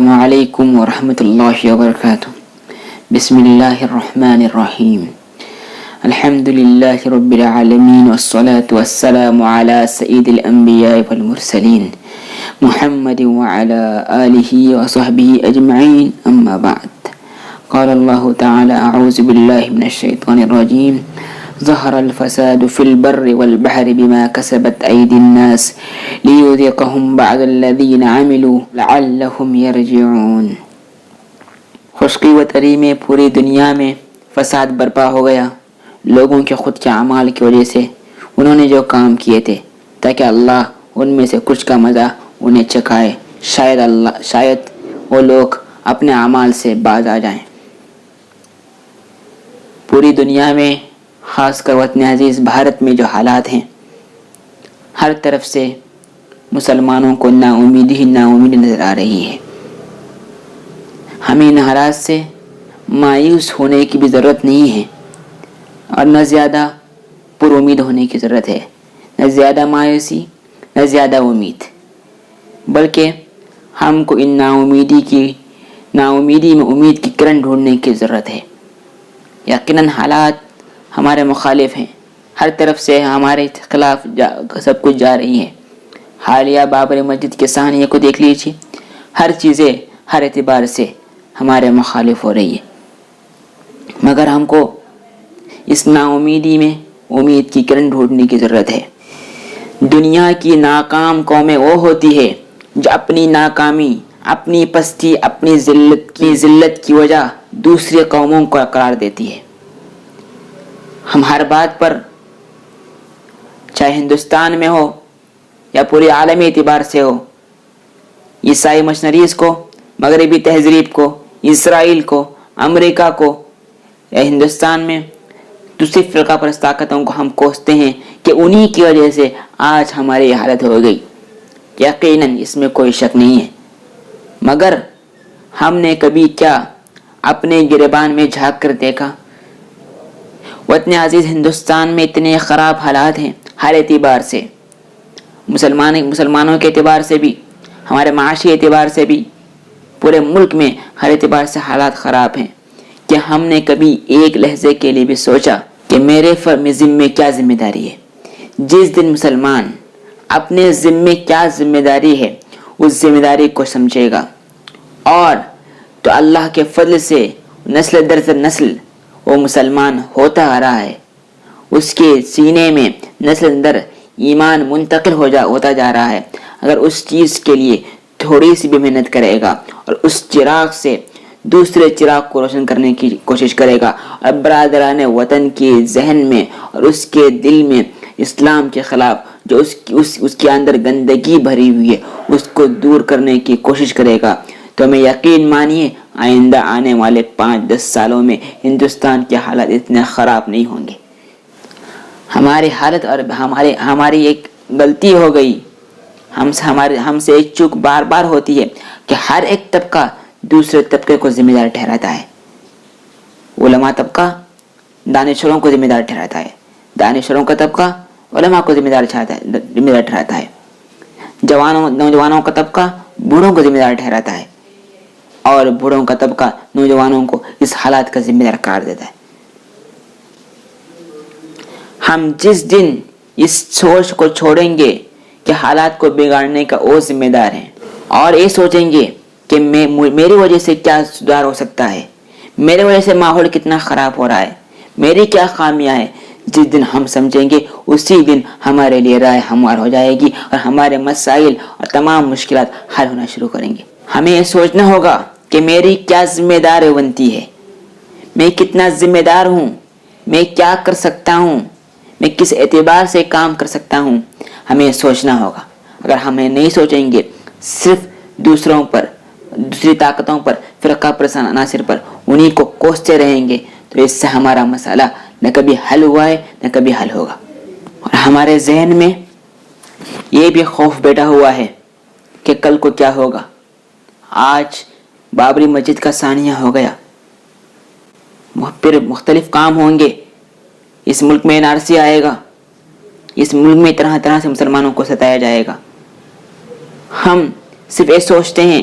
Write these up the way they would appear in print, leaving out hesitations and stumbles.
السلام علیکم ورحمۃ اللہ وبرکاتہ۔ بسم اللہ الرحمن الرحیم۔ الحمد للہ رب العالمین والصلاة والسلام علی سید الانبیاء والمرسلین محمد وعلی آلہ وصحبہ اجمعین، اما بعد۔ قال اللہ تعالی اعوذ باللہ من الشیطان الرجیم، ظہر الفساد فی البر والبحر بما کسبت ایدی الناس لیذیقہم بعض الذین عملوا لعلہم یرجعون۔ خشکی و تری میں پوری دنیا میں فساد برپا ہو گیا لوگوں کے خود کے اعمال کی وجہ سے۔ انہوں نے جو کام کیے تھے تاکہ اللہ ان میں سے کچھ کا مزہ انہیں چکھائے، شاید وہ لوگ اپنے اعمال سے باز آ جائیں۔ پوری دنیا میں، خاص کر وطن عزیز بھارت میں جو حالات ہیں، ہر طرف سے مسلمانوں کو نا امیدی نظر آ رہی ہے۔ ہمیں ان حالات سے مایوس ہونے کی بھی ضرورت نہیں ہے، اور نہ زیادہ پر امید ہونے کی ضرورت ہے، نہ زیادہ مایوسی نہ زیادہ امید، بلکہ ہم کو ان نا امیدی میں امید کی کرن ڈھونڈنے کی ضرورت ہے۔ یقیناً حالات ہمارے مخالف ہیں، ہر طرف سے ہمارے خلاف سب کچھ جا رہی ہے۔ حالیہ بابری مسجد کے سانحے کو دیکھ لیجیے، ہر چیزیں ہر اعتبار سے ہمارے مخالف ہو رہی ہے، مگر ہم کو اس نا امیدی میں امید کی کرن ڈھونڈنے کی ضرورت ہے۔ دنیا کی ناکام قومیں وہ ہوتی ہے جو اپنی ناکامی، اپنی پستی، اپنی ذلت کی وجہ دوسری قوموں کو قرار دیتی ہے۔ ہم ہر بات پر، چاہے ہندوستان میں ہو یا پورے عالمی اعتبار سے ہو، عیسائی مشنریز کو، مغربی تہذیب کو، اسرائیل کو، امریکہ کو، یا ہندوستان میں دوسری فرقہ پرست طاقتوں کو ہم کوستے ہیں کہ انہی کی وجہ سے آج ہماری یہ حالت ہو گئی۔ یقیناً اس میں کوئی شک نہیں ہے، مگر ہم نے کبھی کیا اپنے گریبان میں جھانک کر دیکھا؟ وطن عزیز ہندوستان میں اتنے خراب حالات ہیں ہر اعتبار سے، مسلمانوں کے اعتبار سے بھی، ہمارے معاشی اعتبار سے بھی، پورے ملک میں ہر اعتبار سے حالات خراب ہیں کہ ہم نے کبھی ایک لحظے کے لیے بھی سوچا کہ میرے ذمے کیا ذمہ داری ہے۔ جس دن مسلمان اپنے ذمے کیا ذمہ داری ہے اس ذمہ داری کو سمجھے گا، اور تو اللہ کے فضل سے نسل در نسل وہ مسلمان ہوتا آ رہا ہے، اس کے سینے میں نسل در ایمان منتقل ہوتا جا رہا ہے۔ اگر اس چیز کے لیے تھوڑی سی بھی محنت کرے گا اور اس چراغ سے دوسرے چراغ کو روشن کرنے کی کوشش کرے گا، اور برادران وطن کے ذہن میں اور اس کے دل میں اسلام کے خلاف جو اس کے اندر گندگی بھری ہوئی ہے اس کو دور کرنے کی کوشش کرے گا، تو ہمیں یقین مانیے آئندہ آنے والے 5-10 سالوں میں ہندوستان کے حالات اتنے خراب نہیں ہوں گے۔ ہماری حالت اور ہماری ایک غلطی ہو گئی، ہم سے ایک چوک بار بار ہوتی ہے کہ ہر ایک طبقہ دوسرے طبقے کو ذمہ دار ٹھہراتا ہے۔ علماء طبقہ دانشوروں کو ذمہ دار ٹھہراتا ہے، دانشوروں کا طبقہ علماء کو ذمہ دار ٹھہراتا ہے، نوجوانوں کا طبقہ بوڑھوں کو ذمہ دار ٹھہراتا ہے، اور بوڑھوں کا طبقہ نوجوانوں کو اس حالات کا ذمہ دار قرار دیتا ہے۔ ہم جس دن اس سوچ کو چھوڑیں گے کہ حالات کو بگاڑنے کا وہ ذمہ دار ہے، اور یہ سوچیں گے کہ میری وجہ سے کیا سدھار ہو سکتا ہے، میری وجہ سے ماحول کتنا خراب ہو رہا ہے، میری کیا خامیاں ہیں، جس دن ہم سمجھیں گے اسی دن ہمارے لیے رائے ہموار ہو جائے گی اور ہمارے مسائل اور تمام مشکلات حل ہونا شروع کریں گے۔ ہمیں یہ سوچنا ہوگا کہ میری کیا ذمہ داری بنتی ہے، میں کتنا ذمہ دار ہوں، میں کیا کر سکتا ہوں، میں کس اعتبار سے کام کر سکتا ہوں، ہمیں سوچنا ہوگا۔ اگر ہمیں نہیں سوچیں گے، صرف دوسروں پر، دوسری طاقتوں پر، فرقہ پرست عناصر پر انہی کو کوستے رہیں گے، تو اس سے ہمارا مسئلہ نہ کبھی حل ہوا ہے نہ کبھی حل ہوگا۔ اور ہمارے ذہن میں یہ بھی خوف بیٹھا ہوا ہے کہ کل کو کیا ہوگا۔ آج بابری مسجد کا سانحہ ہو گیا، پھر مختلف کام ہوں گے، اس ملک میں NRC آئے گا، اس ملک میں طرح طرح سے مسلمانوں کو ستایا جائے گا۔ ہم صرف یہ سوچتے ہیں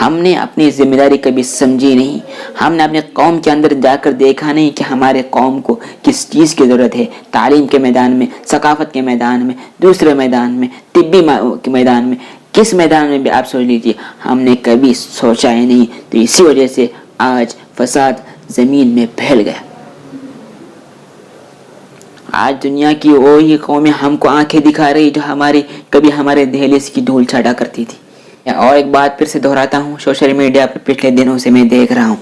ہم نے اپنی ذمہ داری کبھی سمجھی نہیں. ہم نے اپنے قوم کے اندر جا کر دیکھا نہیں کہ ہمارے قوم کو کس چیز کی ضرورت ہے. تعلیم کے میدان میں، ثقافت کے میدان میں، دوسرے میدان میں، طبی کے میدان میں، کس میدان میں بھی آپ سوچ لیجیے ہم نے کبھی سوچا ہی نہیں. تو اسی وجہ سے آج فساد زمین میں پھیل گیا. آج دنیا کی وہی قومیں ہم کو آنکھیں دکھا رہی جو کبھی ہمارے دہلیز کی دھول چھاٹا کرتی تھی. اور ایک بات پھر سے دہراتا ہوں، سوشل میڈیا پر پچھلے دنوں سے میں دیکھ رہا ہوں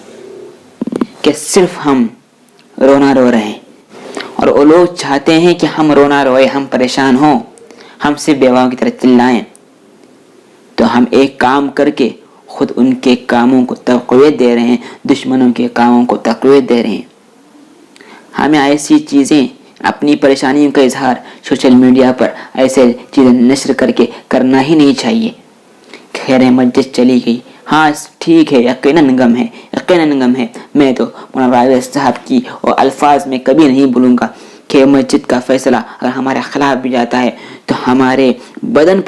کہ صرف ہم رونا رو رہے ہیں، اور وہ لوگ چاہتے ہیں کہ ہم رونا روئے، ہم پریشان ہوں، ہم صرف بیواؤں کی طرح چلائیں. تو ہم ایک کام کر کے خود ان کے کاموں کو تقویت دے رہے ہیں، دشمنوں کے کاموں کو تقویت دے رہے ہیں. ہمیں ایسی چیزیں، اپنی پریشانیوں کا اظہار سوشل میڈیا پر ایسے چیزیں نشر کر کے کرنا ہی نہیں چاہیے. خیر مسجد چلی گئی، ہاں ٹھیک ہے، یقیناً غم ہے. میں تو مولانا راوی صاحب کی اور الفاظ میں کبھی نہیں بھولوں گا کہ مسجد کا فیصلہ اگر ہمارے خلاف بھی جاتا ہے تو ہمارے بدن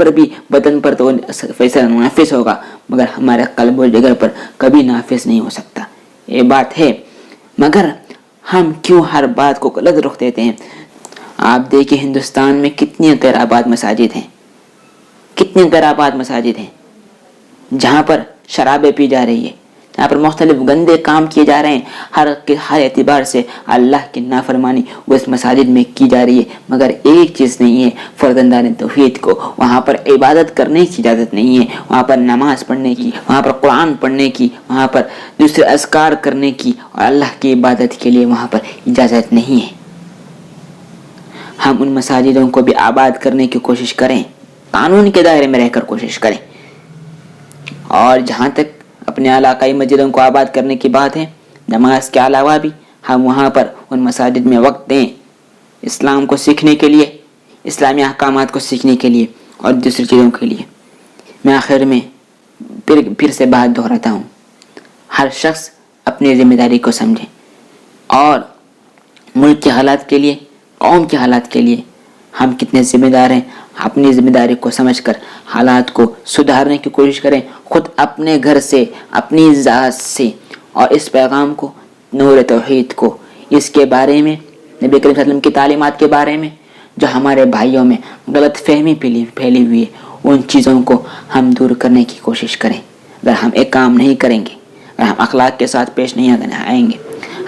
پر تو فیصلہ نافذ ہوگا، مگر ہمارے قلب و جگر پر کبھی نافذ نہیں ہو سکتا. یہ بات ہے. مگر ہم کیوں ہر بات کو غلط رخ دیتے ہیں؟ آپ دیکھیں ہندوستان میں کتنی غیر آباد مساجد ہیں جہاں پر شرابیں پی جا رہی ہے، جہاں پر مختلف گندے کام کیے جا رہے ہیں. ہر اعتبار سے اللہ کی نافرمانی اس مساجد میں کی جا رہی ہے. مگر ایک چیز نہیں ہے، فرزندان توحید کو وہاں پر عبادت کرنے کی اجازت نہیں ہے، وہاں پر نماز پڑھنے کی، وہاں پر قرآن پڑھنے کی، وہاں پر دوسرے اذکار کرنے کی اور اللہ کی عبادت کے لیے وہاں پر اجازت نہیں ہے. ہم ان مساجدوں کو بھی آباد کرنے کی کوشش کریں، قانون کے دائرے میں رہ کر کوشش کریں. اور جہاں تک اپنے علاقائی مسجدوں کو آباد کرنے کی بات ہے، نماز کے علاوہ بھی ہم وہاں پر ان مساجد میں وقت دیں، اسلام کو سیکھنے کے لیے، اسلامی احکامات کو سیکھنے کے لیے اور دوسری چیزوں کے لیے. میں آخر میں پھر سے بات دہراتا ہوں، ہر شخص اپنی ذمہ داری کو سمجھے اور ملک کے حالات کے لیے، قوم کے حالات کے لیے ہم کتنے ذمہ دار ہیں، اپنی ذمہ داری کو سمجھ کر حالات کو سدھارنے کی کوشش کریں، خود اپنے گھر سے، اپنی ذات سے. اور اس پیغام کو، نور توحید کو، اس کے بارے میں، نبی کریم صلی اللہ علیہ وسلم کی تعلیمات کے بارے میں جو ہمارے بھائیوں میں غلط فہمی پھیلی ہوئی ہے، ان چیزوں کو ہم دور کرنے کی کوشش کریں. اگر ہم ایک کام نہیں کریں گے، اگر ہم اخلاق کے ساتھ پیش نہیں آئیں گے،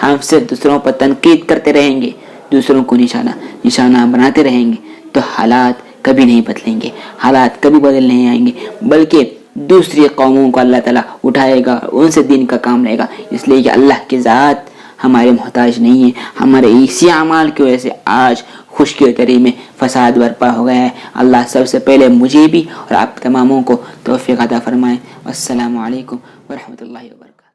ہم صرف دوسروں پر تنقید کرتے رہیں گے، دوسروں کو نشانہ بناتے رہیں گے، تو حالات کبھی نہیں بدلیں گے، حالات کبھی بدل نہیں آئیں گے، بلکہ دوسری قوموں کو اللہ تعالیٰ اٹھائے گا، ان سے دین کا کام لے گا. اس لیے کہ اللہ کی ذات ہمارے محتاج نہیں ہے. ہمارے اسی اعمال کی وجہ سے آج خشکی تری میں فساد برپا ہو گیا ہے. اللہ سب سے پہلے مجھے بھی اور آپ تماموں کو توفیق عطا فرمائے. السلام علیکم ورحمۃ اللہ وبرکاتہ.